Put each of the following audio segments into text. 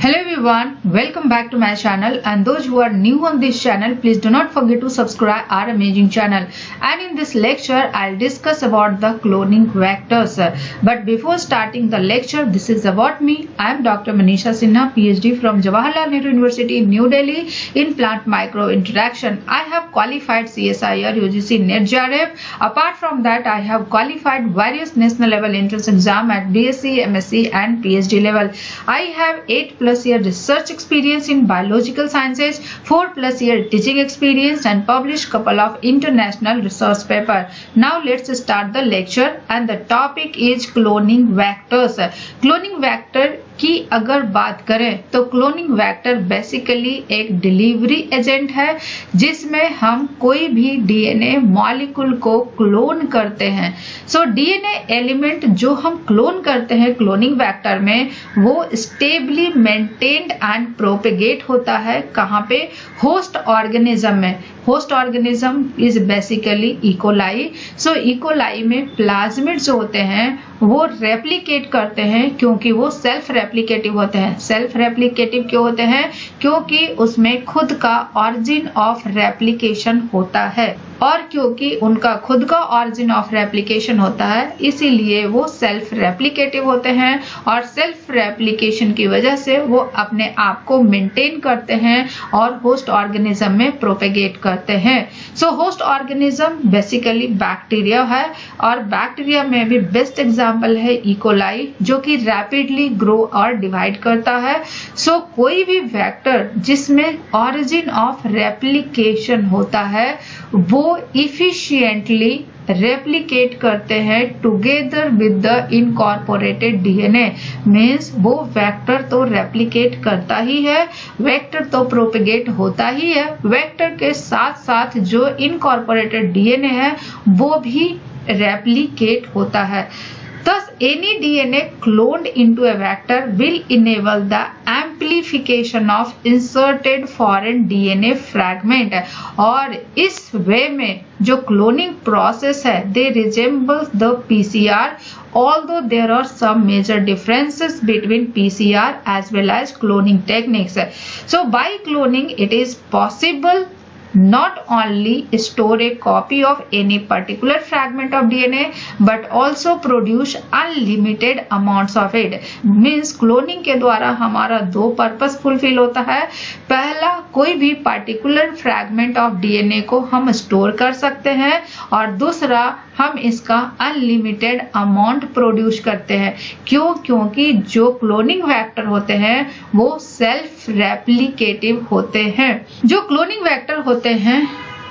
Hello everyone, welcome back to my channel, and those who are new on this channel, please do not forget to subscribe our amazing channel. And in this lecture I'll discuss about the cloning vectors. But before starting the lecture, this is about me. I am Dr. Manisha Sinha, PhD from Jawaharlal Nehru University, New Delhi in plant micro interaction. I have qualified CSIR, UGC, NET, JRF. Apart from that, I have qualified various national level entrance exam at BSc, MSc and PhD level. I have 8+ year research experience in biological sciences, 4+ year teaching experience and published couple of international research paper. Now let's start the lecture, and the topic is cloning vectors. Cloning vector की अगर बात करें तो cloning vector basically एक delivery agent है जिसमें हम कोई भी डीएनए मॉलिक्यूल को क्लोन करते हैं. सो डीएनए एलिमेंट जो हम क्लोन करते हैं क्लोनिंग वेक्टर में, वो स्टेबली मेंटेन्ड एंड प्रोपेगेट होता है. कहाँ पे? होस्ट ऑर्गेनिज्म में. Host organism is basically E coli. So E coli में प्लाज्मिड जो होते हैं वो रेप्लिकेट करते हैं क्योंकि वो सेल्फ रेप्लिकेटिव होते हैं. सेल्फ रेप्लिकेटिव क्यों होते हैं? क्योंकि उसमें खुद का ऑरिजिन ऑफ रेप्लिकेशन होता है, और क्योंकि उनका खुद का ऑरिजिन ऑफ रेप्लिकेशन होता है इसीलिए वो सेल्फ रेप्लिकेटिव होते हैं, और सेल्फ रेप्लिकेशन की वजह से वो अपने आप को मेंटेन करते हैं और होस्ट ऑर्गेनिज्म में प्रोपेगेट करते हैं. सो होस्ट ऑर्गेनिज्म बेसिकली बैक्टीरिया है, और बैक्टीरिया में भी बेस्ट एग्जांपल है इकोलाई जो कि रैपिडली ग्रो और डिवाइड करता है. सो कोई भी वेक्टर जिसमें ऑरिजिन ऑफ रेप्लिकेशन होता है वो इफिशिएंटली रेप्लिकेट करते हैं together with the incorporated DNA. Means वो वेक्टर तो रेप्लिकेट करता ही है, वेक्टर तो प्रोपेगेट होता ही है, वेक्टर के साथ साथ जो इनकॉर्पोरेटेड डीएनए है वो भी रेप्लिकेट होता है. Thus, any DNA cloned into a vector will enable the amplification of inserted foreign DNA fragment. और इस वे में जो क्लोनिंग प्रोसेस है they resemble the PCR, although there are some major differences between PCR as well as cloning techniques. So by cloning it is possible not only store a copy of any particular fragment of DNA but also produce unlimited amounts of it. Means cloning के द्वारा हमारा दो purpose fulfil होता है. पहला, कोई भी particular fragment of DNA को हम स्टोर कर सकते हैं, और दूसरा हम इसका अनलिमिटेड अमाउंट प्रोड्यूस करते हैं. क्यों? क्योंकि जो क्लोनिंग वेक्टर होते हैं वो सेल्फ रेप्लिकेटिव होते हैं. जो क्लोनिंग वेक्टर होते हैं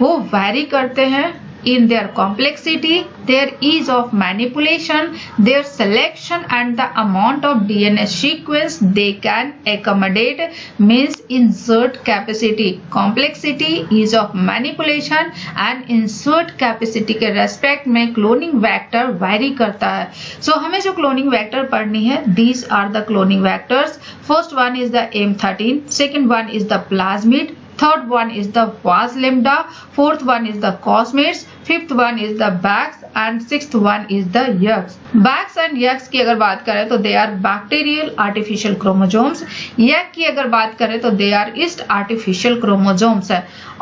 वो वैरी करते हैं in their complexity, their ease of manipulation, their selection and the amount of DNA sequence they can accommodate. Means insert capacity, complexity, ease of manipulation and insert capacity के respect में cloning vector vary करता है. सो हमें जो cloning vector पढ़नी है, these are the cloning vectors. First one is the M13, second one is the plasmid, third one is the vas lambda, fourth one is the cosmids, fifth one is the Bax and sixth one is the Yux. Bax and Yux की अगर बात करें तो they are bacterial artificial chromosomes. Yux की अगर बात करें तो they are yeast artificial chromosomes.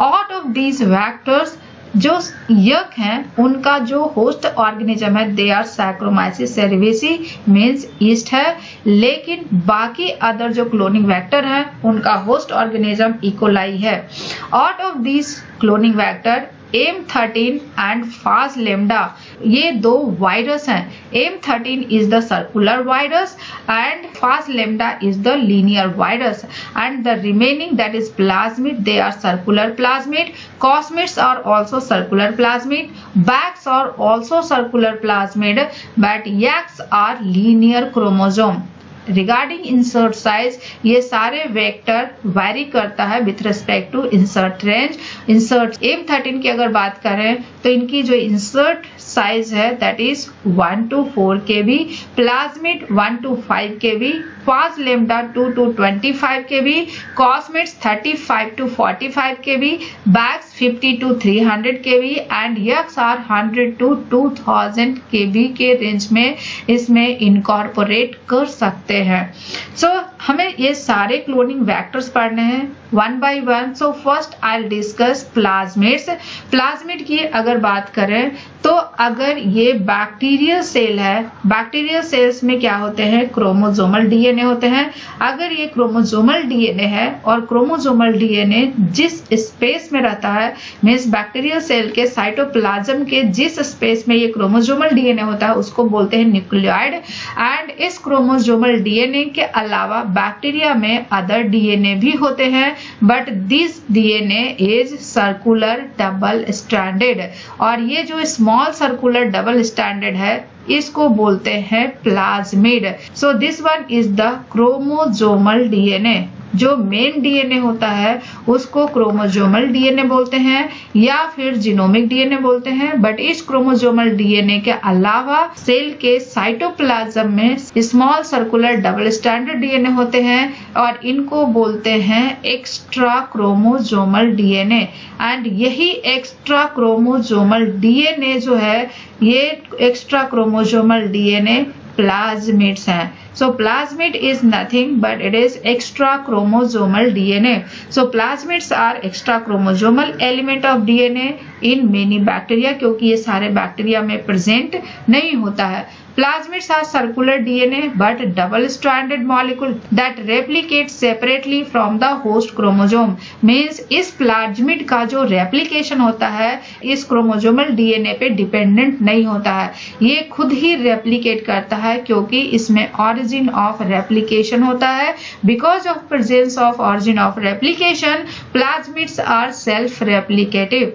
Out of these vectors, जो यक हैं उनका जो होस्ट ऑर्गेनिज्म है they are Saccharomyces cerevisiae means yeast है, लेकिन बाकी अदर जो क्लोनिंग वेक्टर हैं उनका होस्ट ऑर्गेनिज्म इकोलाई है. Out of this cloning vector M13 and phage lambda ये दो वायरस हैं. M13 is the circular virus and phage lambda is the linear virus, and the remaining that is plasmid they are circular plasmid. Cosmids are also circular plasmid. Bax are also circular plasmid, but Yaks are linear chromosome. Regarding insert size ये सारे vector vary करता है with respect to insert range. Insert M13 की अगर बात करें तो इनकी जो इंसर्ट साइज है that is 1 to 4 kb, plasmid 1 to 5 kb, phage lambda 2 to 25 kb, cosmids 35 to 45 kb, BACs 50 to 300 kb and YACs are 100 to 2000 kb के range में इसमें इनकॉर्पोरेट कर सकते हैं. सो हमें ये सारे क्लोनिंग वेक्टर्स पढ़ने हैं one by one. So first I will discuss plasmids. Plasmid की अगर बात करें तो अगर ये बैक्टीरियल सेल है, बैक्टीरियल सेल्स में क्या होते हैं, क्रोमोसोमल डीएनए होते हैं। अगर ये क्रोमोसोमल डीएनए है और क्रोमोसोमल डीएनए जिस स्पेस में रहता है, मींस बैक्टीरियल सेल के साइटोप्लाज्म के जिस स्पेस में ये क्रोमोसोमल डीएनए होता है उसको बोलते हैं न्यूक्लियोइड। एंड इस क्रोमोसोमल डीएनए के अलावा बैक्टीरिया में अदर डीएनए भी होते हैं, but this DNA is circular double stranded. और ये जो स्मॉल सर्कुलर डबल स्टैंडर्ड है इसको बोलते हैं plasmid. So this one is the chromosomal DNA. जो मेन डीएनए होता है उसको क्रोमोसोमल डीएनए बोलते हैं या फिर जीनोमिक डीएनए बोलते हैं, बट इस क्रोमोसोमल डीएनए के अलावा सेल के साइटोप्लाज्म में small circular double standard DNA होते हैं और इनको बोलते हैं एक्स्ट्रा क्रोमोसोमल डीएनए। एंड यही एक्स्ट्रा क्रोमोसोमल डीएनए जो है, ये एक्स्ट्रा क्रोमोसोमल डीएनए प्लाज्मिड्स हैं। So plasmid is nothing but it is extra chromosomal DNA. So plasmids are extra chromosomal element of DNA in many bacteria, क्योंकि ये सारे bacteria में present नहीं होता है। Plasmids are circular DNA but double-stranded molecule that replicate separately from the host chromosome. Means इस plasmid का जो रेप्लिकेशन होता है इस क्रोमोसोमल डीएनए पे डिपेंडेंट नहीं होता है, ये खुद ही रेप्लिकेट करता है क्योंकि इसमें origin of replication होता है। Because of presence of origin of replication, plasmids are self-replicative.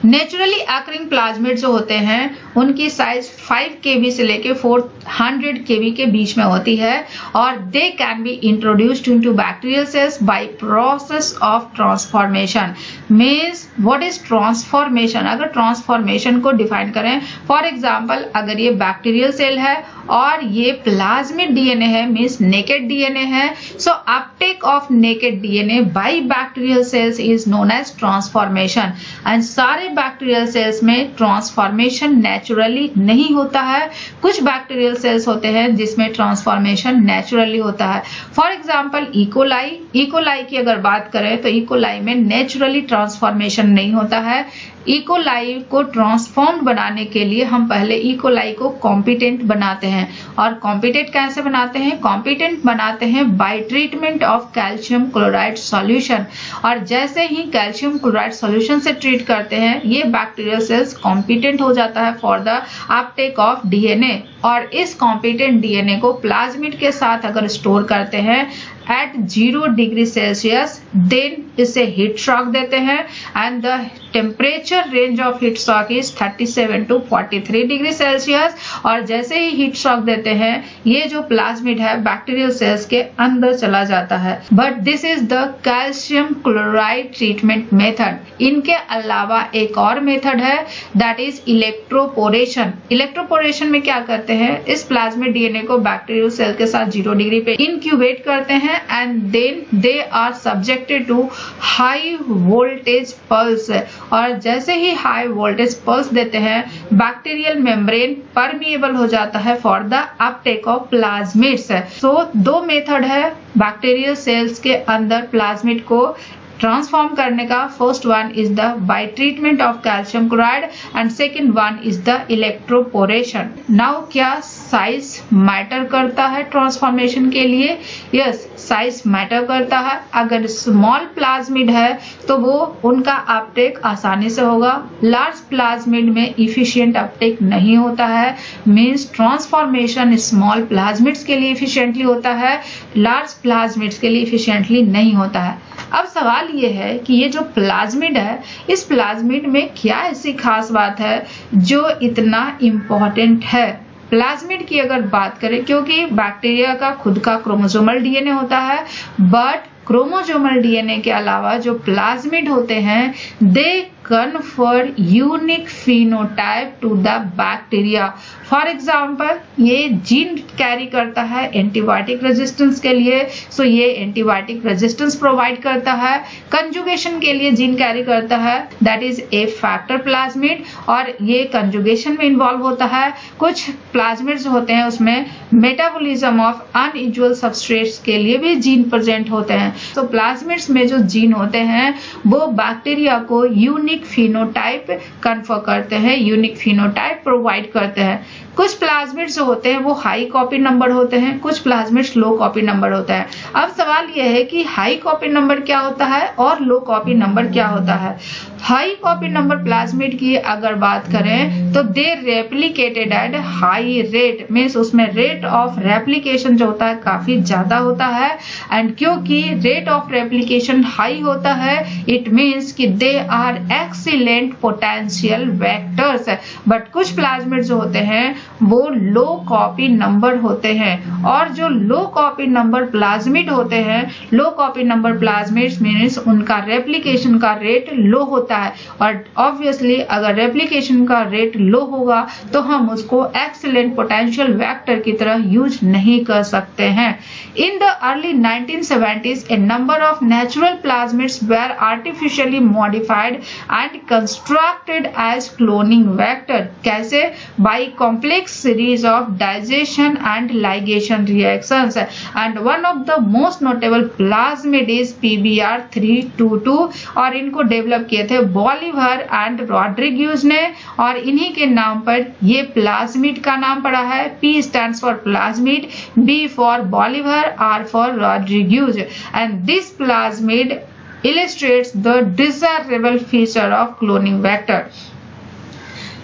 Naturally occurring plasmid जो होते हैं उनकी साइज 5 kb से लेके 400 kb के बीच में होती है और they can be introduced into bacterial cells by process of transformation. Means what is transformation? अगर ट्रांसफॉर्मेशन को डिफाइन करें, फॉर एग्जांपल अगर ये बैक्टीरियल सेल है और ये प्लाज्मिड डीएनए है, मींस नेकेड डीएनए है, so uptake of naked DNA by bacterial cells is known as transformation. And सारे बैक्टीरियल सेल्स में ट्रांसफॉर्मेशन नेचुरली नहीं होता है, कुछ बैक्टीरियल सेल्स होते हैं जिसमें ट्रांसफॉर्मेशन नेचुरली होता है। फॉर एग्जांपल इकोलाई की अगर बात करें तो इकोलाई में नेचुरली ट्रांसफॉर्मेशन नहीं होता है। इकोलाई को ट्रांसफॉर्म बनाने के लिए हम पहले इकोलाई को कॉम्पिटेंट बनाते हैं। और कॉम्पिटेंट कैसे बनाते हैं? कॉम्पिटेंट बनाते हैं bye treatment of calcium chloride solution. और जैसे ही कैल्शियम क्लोराइड सॉल्यूशन से ट्रीट करते हैं ये बैक्टीरियल सेल्स कॉम्पिटेंट हो जाता है for the Uptake of DNA. और इस कॉम्पिटेंट डीएनए को प्लाज्मिड के साथ अगर स्टोर करते हैं at 0 डिग्री सेल्सियस, देन इसे हीट शॉक देते हैं and the temperature range of heat shock is 37 to 43 degree Celsius. और जैसे ही हीट शॉक देते हैं ये जो प्लाज्मिड है बैक्टीरियल सेल्स के अंदर चला जाता है। But this is the calcium chloride treatment method. इनके अलावा एक और मेथड है दैट इज इलेक्ट्रोपोरेशन। इलेक्ट्रोपोरेशन में क्या करते हैं, इस प्लाज्मिड डीएनए को बैक्टीरियल सेल के साथ 0 डिग्री पे इनक्यूबेट करते हैं and then they are subjected to high voltage pulse। और जैसे ही हाई वोल्टेज पल्स देते हैं बैक्टीरियल मेम्ब्रेन परमिएबल हो जाता है for the Uptake of plasmids. So 2 method है बैक्टीरियल सेल्स के अंदर प्लाज्मिड को ट्रांसफॉर्म करने का। First one is the by treatment of calcium chloride and second one is the electroporation. Now क्या साइज मैटर करता है ट्रांसफॉर्मेशन के लिए? यस, साइज मैटर करता है। अगर स्मॉल प्लाज्मिड है तो वो उनका अपटेक आसानी से होगा। लार्ज प्लाज्मिड में इफिशिएंट अपटेक नहीं होता है, मींस ट्रांसफॉर्मेशन स्मॉल प्लाज्मिड्स के लिए इफिशिएंटली होता है, लार्ज प्लाज्मिड्स के लिए इफिशिएंटली नहीं होता है। अब सवाल ये है कि ये जो प्लाज्मिड है इस प्लाज्मिड में क्या ऐसी खास बात है जो इतना इम्पोर्टेंट है? प्लाज्मिड की अगर बात करें, क्योंकि बैक्टीरिया का खुद का क्रोमोसोमल डीएनए होता है बट क्रोमोसोमल डीएनए के अलावा जो प्लाज्मिड होते हैं दे confer unique phenotype to the bacteria. For example ये जीन कैरी करता है एंटीबायोटिक रेजिस्टेंस के लिए, सो ये एंटीबायोटिक रेजिस्टेंस प्रोवाइड करता है। कंजुगेशन के लिए जीन कैरी करता है, that is a factor plasmid, और ये कंजुगेशन में इन्वॉल्व होता है। कुछ प्लाज्मिड्स होते हैं उसमें मेटाबॉलिज्म ऑफ अनयूजुअल सबस्ट्रेट्स के लिए भी जीन प्रेजेंट होते हैं। तो प्लाज्मिड्स में जो जीन होते हैं वो बैक्टीरिया को यूनिक फिनोटाइप कन्फर करते हैं, यूनिक फिनोटाइप प्रोवाइड करते हैं। कुछ प्लाज्मिड्स जो होते हैं वो हाई कॉपी नंबर होते हैं, कुछ प्लाज्मिड्स लो कॉपी नंबर होता है। अब सवाल यह है कि हाई कॉपी नंबर क्या होता है और लो कॉपी नंबर क्या होता है। हाई कॉपी नंबर प्लाज्मिड की अगर बात करें तो they replicated at high rate, means उसमें रेट ऑफ रेप्लिकेशन जो होता है काफी ज्यादा होता है। एंड क्योंकि रेट ऑफ रेप्लिकेशन हाई होता है इट मीन्स कि they are excellent potential vectors. But कुछ प्लाज्मिड जो होते हैं वो लो कॉपी नंबर होते हैं, और जो लो कॉपी नंबर प्लाज्मिड होते हैं, लो कॉपी नंबर प्लाज्मिड्स मीन्स उनका रेप्लिकेशन का रेट लो होता है, और ऑब्वियसली अगर रेप्लिकेशन का रेट लो होगा तो हम उसको एक्सीलेंट पोटेंशियल वेक्टर की तरह यूज नहीं कर सकते हैं। In the early 1970s a number of natural plasmids were artificially modified and constructed as cloning vector. कैसे? By complex series of digestion and ligation reactions, and one of the most notable plasmid is PBr322, और इनको develop किए थे बॉलिवर and Rodriguez ने, और इन्हीं के नाम पर ये प्लाज्मिड का नाम पड़ा है। P stands for plasmid, B for Bolivar, R for Rodriguez, and this plasmid illustrates the desirable feature of cloning vector.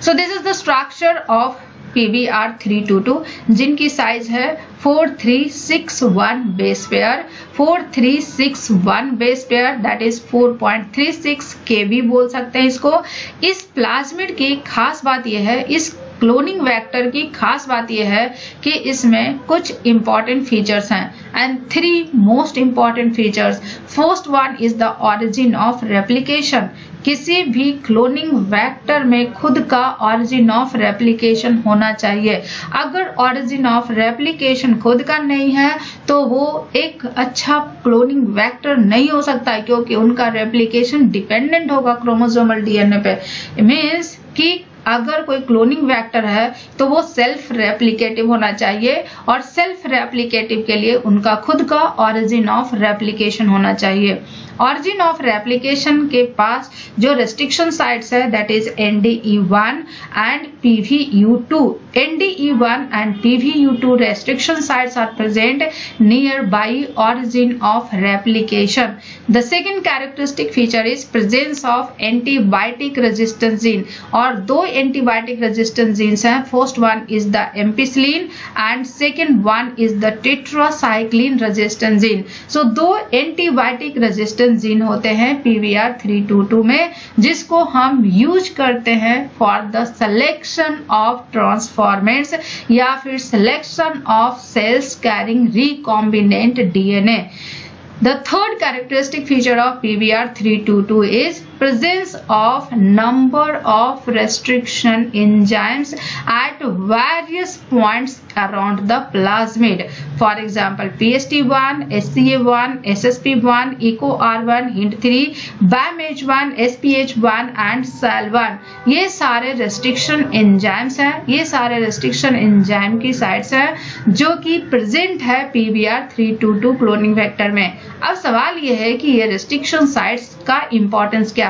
So this is the structure of PBr322 जिनकी साइज है 4361 base pair, 4361 base pair that is 4.36 kb बोल सकते हैं इसको। इस plasmid की खास बात यह है, इस क्लोनिंग वेक्टर की खास बात यह है कि इसमें कुछ इंपॉर्टेंट फीचर्स हैं, and 3 most important features. First one is the origin of replication. किसी भी क्लोनिंग वेक्टर में खुद का ऑरिजिन ऑफ रेप्लिकेशन होना चाहिए। अगर ऑरिजिन ऑफ रेप्लिकेशन खुद का नहीं है तो वो एक अच्छा क्लोनिंग वेक्टर नहीं हो सकता है, क्योंकि उनका रेप्लिकेशन डिपेंडेंट होगा क्रोमोसोमल डीएनए पे। मीन्स कि अगर कोई क्लोनिंग वेक्टर है तो वो सेल्फ रेप्लिकेटिव होना चाहिए, और सेल्फ रेप्लिकेटिव के लिए उनका खुद का ऑरिजिन ऑफ रेप्लिकेशन होना चाहिए। ऑरिजिन ऑफ रेप्लिकेशन के पास जो रेस्ट्रिक्शन साइट्स है that is NDE1 and PVU2. NDE1 and PVU2 restriction sites are present nearby origin of replication. The second characteristic feature is presence of antibiotic resistance gene, और 2 antibiotic resistance genes हैं। First one is the ampicillin and second one is the tetracycline resistance gene. So 2 antibiotic resistance gene होते हैं PBr322 में, जिसको हम use करते हैं for the selection of transformants या फिर selection of cells carrying recombinant DNA. The third characteristic feature of PBr322 is presence of number of restriction enzymes at various points around the plasmid. For example, PST1, SCA1, SSP1, EcoR1, HINT3, BAMH1, SPH1 and SAL1. ये सारे restriction enzymes हैं, ये सारे restriction enzyme की sites हैं जो कि present है PBr322 cloning vector में। अब सवाल यह है कि ये restriction sites का importance क्या है।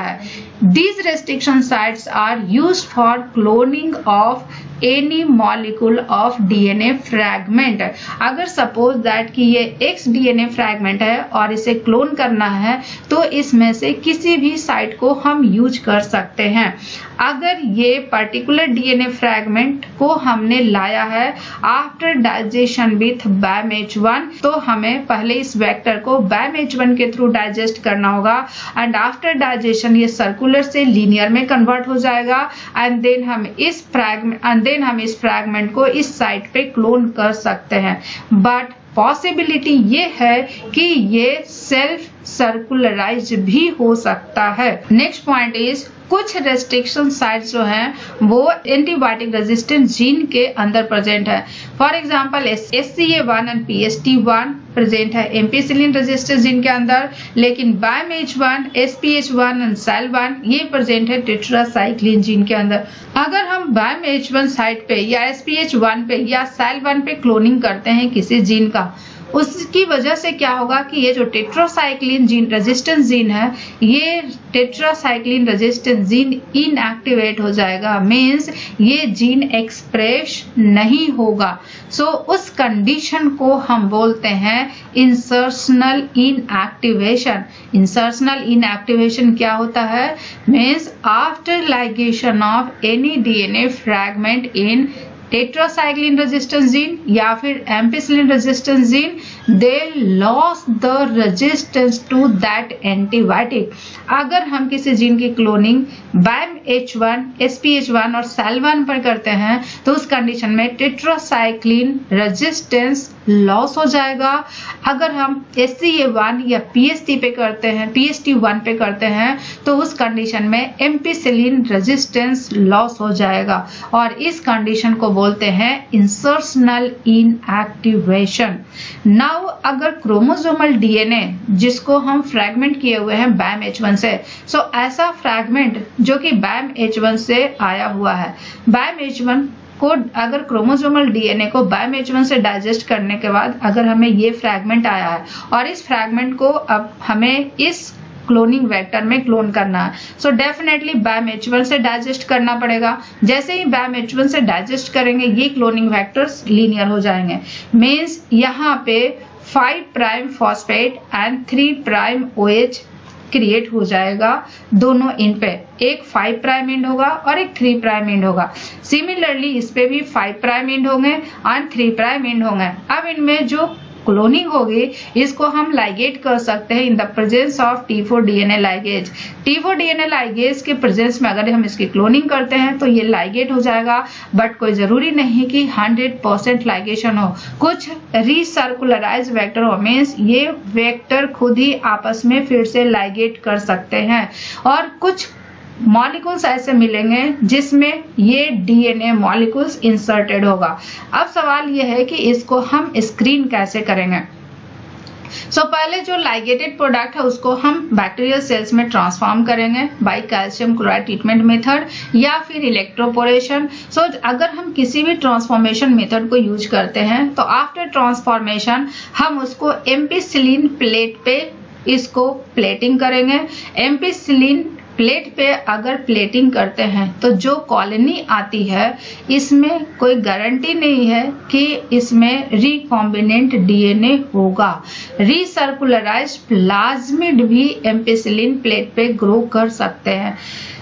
These restriction sites are used for cloning of any molecule of DNA fragment. अगर suppose that कि ये X DNA fragment है और इसे क्लोन करना है तो इसमें से किसी भी साइट को हम यूज कर सकते हैं। अगर ये पर्टिकुलर DNA फ्रैगमेंट को हमने लाया है आफ्टर डाइजेशन विथ BAMH1, तो हमें पहले इस वेक्टर को BAMH1 के थ्रू डाइजेस्ट करना होगा, एंड आफ्टर डाइजेशन ये सर्कुलर से लीनियर में कन्वर्ट हो जाएगा, एंड देन हम इस फ्रैगमेंट को इस साइट पे क्लोन कर सकते हैं। बट पॉसिबिलिटी ये है कि ये सेल्फ सर्कुलराइज भी हो सकता है। नेक्स्ट पॉइंट इज कुछ रेस्ट्रिक्शन साइट्स जो हैं वो एंटीबायोटिक रेजिस्टेंट जीन के अंदर प्रेजेंट है। For example SCA1 and PST1 present है एम्पिसिलिन रेजिस्टेंट जीन के अंदर, लेकिन BAMH1, SPH1 एंड SAL1 ये प्रेजेंट है टेट्रासाइक्लिन जीन के अंदर। अगर हम BAMH1 साइट पे या SPH1 पे या SAL1 पे क्लोनिंग करते हैं किसी जीन का, उसकी वजह से क्या होगा कि ये जो टेट्रासाइक्लिन जीन रेजिस्टेंस जीन है, ये टेट्रासाइक्लिन रेजिस्टेंस जीन इनएक्टिवेट हो जाएगा, मींस ये जीन एक्सप्रेस नहीं होगा। सो उस कंडीशन को हम बोलते हैं इंसर्शनल इनएक्टिवेशन। इंसर्शनल इनएक्टिवेशन क्या होता है? Means after ligation of any DNA fragment in tetracycline resistance gene या फिर ampicillin resistance gene, they lose the resistance to that antibiotic. अगर हम किसी जीन की क्लोनिंग BAMH1, SPH1 और SAL1 पर करते हैं तो उस कंडीशन में टेट्रासाइक्लिन रेजिस्टेंस लॉस हो जाएगा। अगर हम SCA1 या PST पे करते हैं, PST1 पे करते हैं तो उस कंडीशन में एम्पिसिलिन रेजिस्टेंस लॉस हो जाएगा और इस कंडीशन को बोलते हैं इंसर्शनल इनएक्टिवेशन। नाउ अगर क्रोमोसोमल DNA जिसको हम फ्रैगमेंट किए हुए हैं BAMH1 से, सो ऐसा फ्रैगमेंट जो कि BAMH1 से आया हुआ है, BAMH1 को अगर क्रोमोसोमल DNA को BAMH1 से डाइजेस्ट करने के बाद अगर हमें ये फ्रैगमेंट आया है और इस फ्रैगमेंट को अब हमें इस क्लोनिंग वेक्टर में क्लोन करना है, सो डेफिनेटली BAMH1 से डाइजेस्ट करना पड़ेगा। जैसे ही BAMH1 से डाइजेस्ट करेंगे ये क्लोनिंग वेक्टर्स लीनियर हो जाएंगे, मींस यहाँ पे 5 prime phosphate and 3 prime OH create हो जाएगा दोनों एंड पे। एक 5 प्राइम एंड होगा और एक 3 प्राइम एंड होगा। सिमिलरली इस पे भी 5 प्राइम एंड होंगे एंड 3 प्राइम एंड होंगे। अब इनमें जो क्लोनिंग होगी इसको हम लाइगेट कर सकते हैं in the presence of T4 DNA ligase. T4 DNA ligase के प्रेजेंस में अगर हम इसकी क्लोनिंग करते हैं तो ये लाइगेट हो जाएगा, बट कोई जरूरी नहीं कि 100% लाइगेशन हो। कुछ रीसर्कुलराइज वेक्टर हो, मीन्स ये वेक्टर खुद ही आपस में फिर से लाइगेट कर सकते हैं और कुछ मॉलिक्यूल्स ऐसे मिलेंगे जिसमें ये DNA मॉलिक्यूल्स इंसर्टेड होगा। अब सवाल यह है कि इसको हम स्क्रीन कैसे करेंगे। पहले जो लाइगेटेड प्रोडक्ट है उसको हम बैक्टीरियल सेल्स में ट्रांसफॉर्म करेंगे by calcium chloride treatment method या फिर इलेक्ट्रोपोरेशन। अगर हम किसी भी ट्रांसफॉर्मेशन मेथड को यूज करते हैं तो आफ्टर ट्रांसफॉर्मेशन हम उसको एम्पिसिलिन प्लेट पे इसको प्लेटिंग करेंगे। एम्पिसिलिन प्लेट पे अगर प्लेटिंग करते हैं तो जो कॉलोनी आती है इसमें कोई गारंटी नहीं है कि इसमें रिकॉम्बिनेंट DNA होगा। रीसर्कुलराइज्ड प्लाज्मिड भी एम्पिसिलिन प्लेट पे ग्रो कर सकते हैं।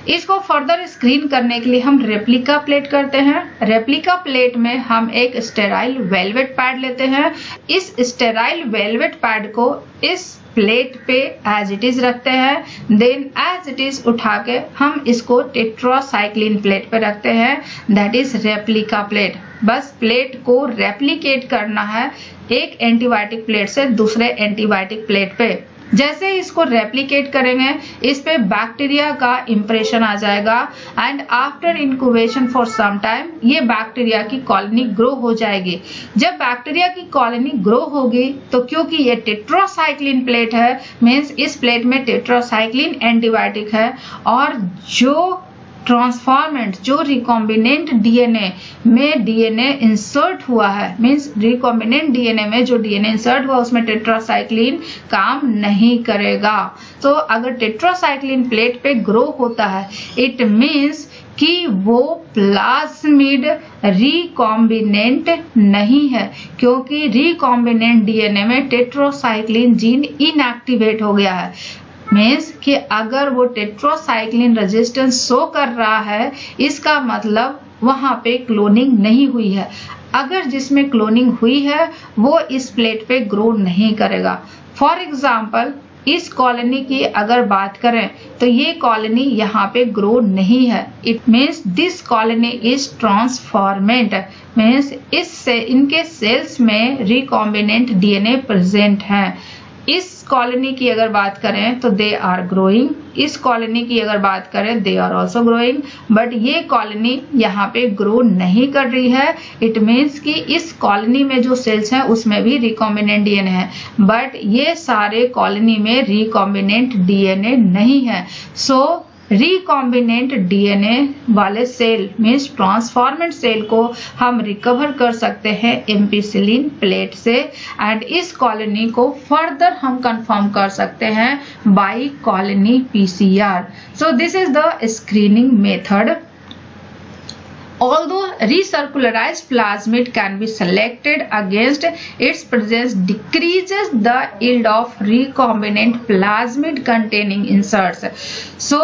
इसको फर्दर स्क्रीन करने के लिए हम रेप्लिका प्लेट करते हैं। रेप्लिका प्लेट में हम एक स्टेराइल वेलवेट पैड लेते हैं। इस स्टेराइल वेलवेट पैड को इस प्लेट पे एज इट इज रखते हैं, देन एज इट इज उठा के हम इसको टेट्रासाइक्लिन प्लेट पे रखते हैं, दैट इज रेप्लिका प्लेट। बस प्लेट को रेप्लिकेट करना है एक एंटीबायोटिक प्लेट से दूसरे एंटीबायोटिक प्लेट पे। जैसे इसको रेप्लिकेट करेंगे इस पे बैक्टीरिया का इंप्रेशन आ जाएगा and after incubation for some time ये बैक्टीरिया की कॉलोनी ग्रो हो जाएगी। जब बैक्टीरिया की कॉलोनी ग्रो होगी तो क्योंकि ये टेट्रासाइक्लिन प्लेट है, मीन्स इस प्लेट में टेट्रासाइक्लिन एंटीबायोटिक है और जो ट्रांसफॉर्मेंट जो रिकॉम्बिनेंट DNA में DNA इंसर्ट हुआ है, मींस रिकॉम्बिनेंट DNA में जो DNA इंसर्ट हुआ उसमें टेट्रासाइक्लिन काम नहीं करेगा। तो अगर टेट्रासाइक्लिन प्लेट पे ग्रो होता है इट मींस कि वो प्लाज्मिड रिकॉम्बिनेंट नहीं है, क्योंकि रिकॉम्बिनेंट DNA में टेट्रासाइक्लिन जीन इनएक्टिवेट हो गया है। मीन्स कि अगर वो टेट्रासाइक्लिन रेजिस्टेंस शो कर रहा है इसका मतलब वहां पे क्लोनिंग नहीं हुई है। अगर जिसमें क्लोनिंग हुई है वो इस प्लेट पे ग्रो नहीं करेगा। फॉर एग्जाम्पल इस कॉलोनी की अगर बात करें तो ये कॉलोनी यहाँ पे ग्रो नहीं है। It means this colony is transformant, means इससे इनके सेल्स में रिकॉम्बिनेंट डीएनए प्रेजेंट है। इस कॉलोनी की अगर बात करें तो दे आर ग्रोइंग, इस कॉलोनी की अगर बात करें they are also growing, but ये कॉलोनी यहाँ पे ग्रो नहीं कर रही है। इट मीन्स कि इस कॉलोनी में जो सेल्स हैं उसमें भी रिकॉम्बिनेंट डीएनए है, बट ये सारे कॉलोनी में रिकॉम्बिनेंट डीएनए नहीं है। सो रिकॉम्बिनेंट डीएनए वाले सेल मीन्स ट्रांसफॉर्मेंट सेल को हम रिकवर कर सकते हैं एम्पिसिलिन प्लेट से, एंड इस कॉलोनी को फर्दर हम कंफर्म कर सकते हैं by colony PCR. So this is the screening method. Although recircularized plasmid can be selected against its presence decreases the yield of recombinant plasmid containing inserts. So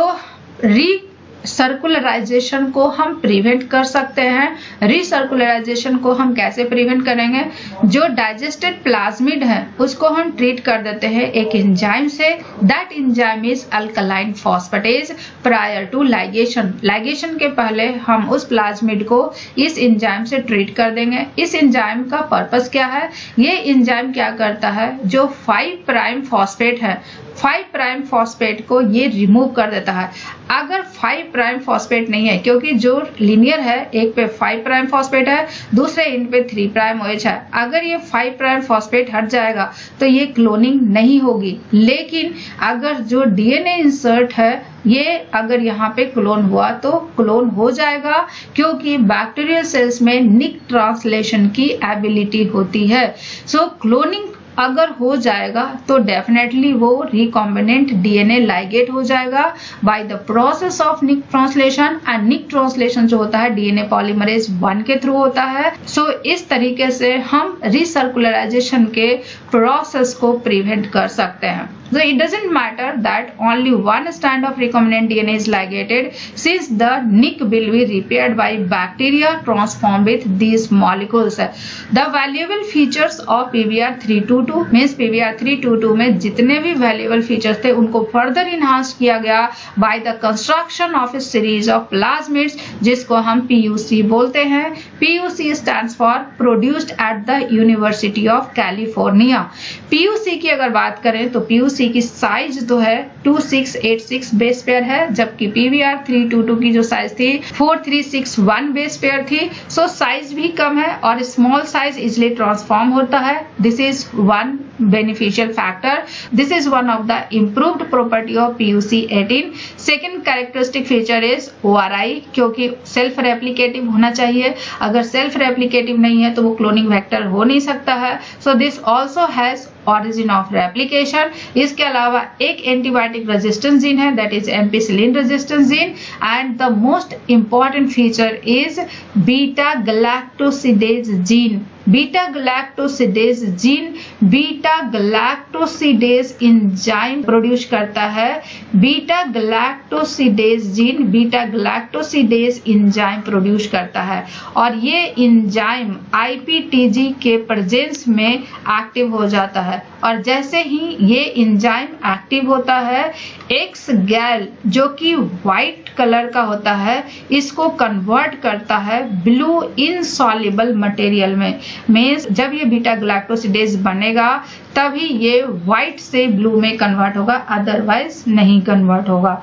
circularisation को हम prevent कर सकते हैं। रिसर्कुलराइजेशन को हम कैसे प्रिवेंट करेंगे? जो डाइजेस्टेड प्लाज्मिड है उसको हम ट्रीट कर देते हैं एक एंजाइम से। That enzyme is alkaline phosphatase prior to ligation. Ligation के पहले हम उस प्लाज्मिड को इस एंजाइम से ट्रीट कर देंगे। इस एंजाइम का पर्पस क्या है? ये एंजाइम क्या करता है, जो 5 प्राइम फॉस्फेट है 5 प्राइम फॉस्फेट को ये रिमूव कर देता है। अगर 5 प्राइम फॉस्फेट नहीं है, क्योंकि जो लीनियर है एक पे 5 प्राइम फॉस्फेट है, दूसरे इन पे 3 प्राइम OH है, अगर ये 5 प्राइम फॉस्फेट हट जाएगा तो ये क्लोनिंग नहीं होगी। लेकिन अगर जो डीएनए इंसर्ट है ये अगर यहाँ पे क्लोन हुआ तो क्लोन हो जाएगा, क्योंकि बैक्टीरियल सेल्स में निक ट्रांसलेशन की एबिलिटी होती है। सो क्लोनिंग अगर हो जाएगा तो डेफिनेटली वो रिकॉम्बिनेंट डीएनए लाइगेट हो जाएगा by the process of nick translation. And nick translation जो होता है डीएनए पॉलीमरेज 1 के थ्रू होता है। सो इस तरीके से हम रिसर्कुलराइजेशन के प्रोसेस को प्रिवेंट कर सकते हैं। So it doesn't matter that only one strand of recombinant DNA is ligated, since the nick will be repaired by bacteria transformed with these molecules. The valuable features of PBr322 means PBr322 में जितने भी valuable features थे उनको further enhance किया गया by the construction of a series of plasmids, जिसको हम PUC बोलते हैं। PUC stands for produced at the University of California। PUC की अगर बात करें तो PUC की साइज तो है 2686 बेस पेयर है, जबकि PBr322 की जो साइज थी 4361 बेस पेयर थी। सो साइज भी कम है और स्मॉल साइज इजिली ट्रांसफॉर्म होता है। This is one beneficial factor. This is one of the improved property of PUC18। Second characteristic feature is ORI, क्योंकि सेल्फ रेप्लिकेटिव होना चाहिए। अगर सेल्फ रेप्लिकेटिव नहीं है तो वो क्लोनिंग वेक्टर हो नहीं सकता है। So this also has origin of replication। इसके अलावा एक एंटीबायोटिक रेजिस्टेंस जीन है, that is ampicillin resistance gene. And the most important feature is beta galactosidase gene. Beta galactosidase gene beta galactosidase enzyme produce करता है। Beta galactosidase gene beta galactosidase enzyme produce करता है, और ये enzyme IPTG के presence में active हो जाता है। और जैसे ही ये एंजाइम एक्टिव होता है, एक्स गैल जो कि व्हाइट कलर का होता है इसको कन्वर्ट करता है ब्लू इनसॉल्युबल मटेरियल में। मींस जब ये बीटा गैलेक्टोसिडेज बनेगा तभी ये व्हाइट से ब्लू में कन्वर्ट होगा, अदरवाइज नहीं कन्वर्ट होगा।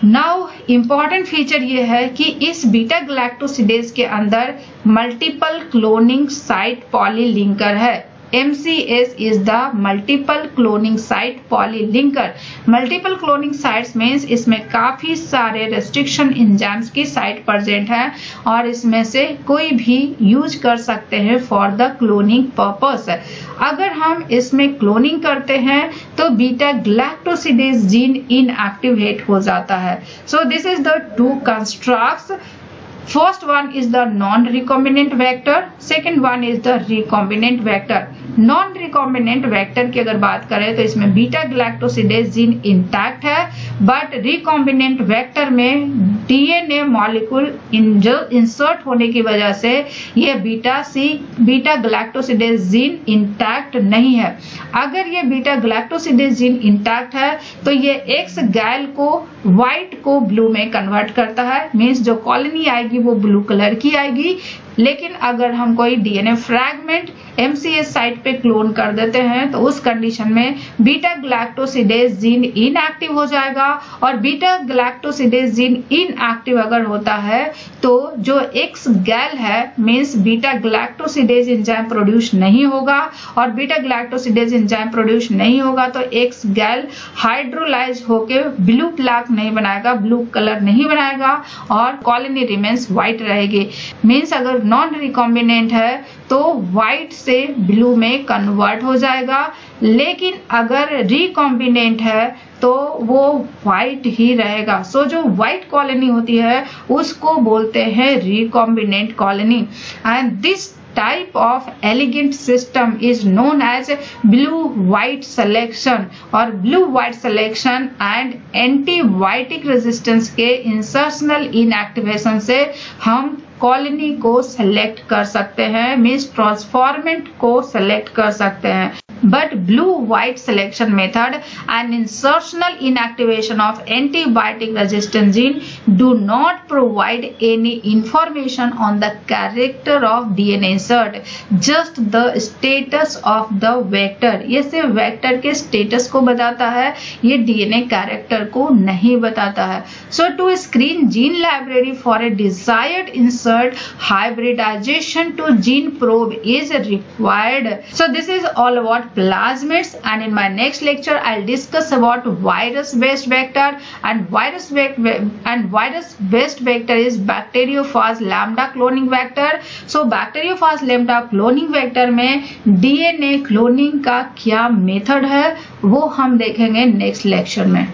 नाउ इंपॉर्टेंट फीचर ये है कि इस बीटा गैलेक्टोसिडेज के अंदर मल्टीपल क्लोनिंग साइट पॉलीलिंकर है। MCS is the multiple cloning site polylinker। Multiple cloning sites means इसमें काफी सारे रेस्ट्रिक्शन एंजाइम्स की साइट प्रेजेंट है, और इसमें से कोई भी यूज कर सकते हैं फॉर द क्लोनिंग पर्पस। अगर हम इसमें क्लोनिंग करते हैं तो बीटा गैलेक्टोसिडेज जीन इनएक्टिवेट हो जाता है। सो this is the two constructs First one is the non-recombinant vector, second one is the recombinant vector. Non recombinant vector की अगर बात करें तो इसमें बीटा गैलेक्टोसिडेज जीन इंटैक्ट है, बट रिकॉम्बिनेंट वेक्टर में डीएनए मॉलिक्यूल इंसर्ट होने की वजह से ये बीटा गैलेक्टोसिडेज जीन इंटैक्ट नहीं है। अगर ये बीटा गैलेक्टोसिडेज जीन इंटैक्ट है तो ये एक्स गैल को व्हाइट को ब्लू में कन्वर्ट करता है, मीन्स जो कॉलोनी आएगी वो ब्लू कलर की आएगी। लेकिन अगर हम कोई डीएनए फ्रैगमेंट एमसीएस साइट पे क्लोन कर देते हैं तो उस कंडीशन में बीटा गैलेक्टोसिडेज जीन इनएक्टिव हो जाएगा, और बीटा गैलेक्टोसिडेज जीन इनएक्टिव अगर होता है तो जो एक्स गैल है means beta galactosidase enzyme produce नहीं होगा, और बीटा गैलेक्टोसिडेज एंजाइम प्रोड्यूस नहीं होगा तो एक्स गैल हाइड्रोलाइज होके ब्लू प्लाक नहीं बनाएगा, ब्लू कलर नहीं बनाएगा, और कॉलोनी रिमेन्स व्हाइट रहेगी। मींस अगर नॉन रिकॉम्बिनेंट है तो व्हाइट से ब्लू में कन्वर्ट हो जाएगा, लेकिन अगर रिकॉम्बिनेंट है तो वो व्हाइट ही रहेगा। सो जो व्हाइट कॉलोनी होती है उसको बोलते हैं recombinant colony, and this type of elegant system is known as blue-white selection और blue-white selection and antibiotic resistance के insertional inactivation से हम कॉलोनी को सेलेक्ट कर सकते हैं, मीन्स ट्रांसफॉर्मेंट को सेलेक्ट कर सकते हैं। But blue-white selection method and insertional inactivation of antibiotic resistant gene do not provide any information on the character of DNA insert, just the status of the vector। ये सिर्फ vector के status को बताता है, ये डीएनए कैरेक्टर को नहीं बताता है। So to screen gene library for a desired insert, hybridization to gene probe is required। So this is all about plasmids, and in my next lecture I'll discuss about virus based vector, and virus based vector is bacteriophage lambda cloning vector। So bacteriophage lambda cloning vector में DNA cloning का क्या method है वो हम देखेंगे next lecture में।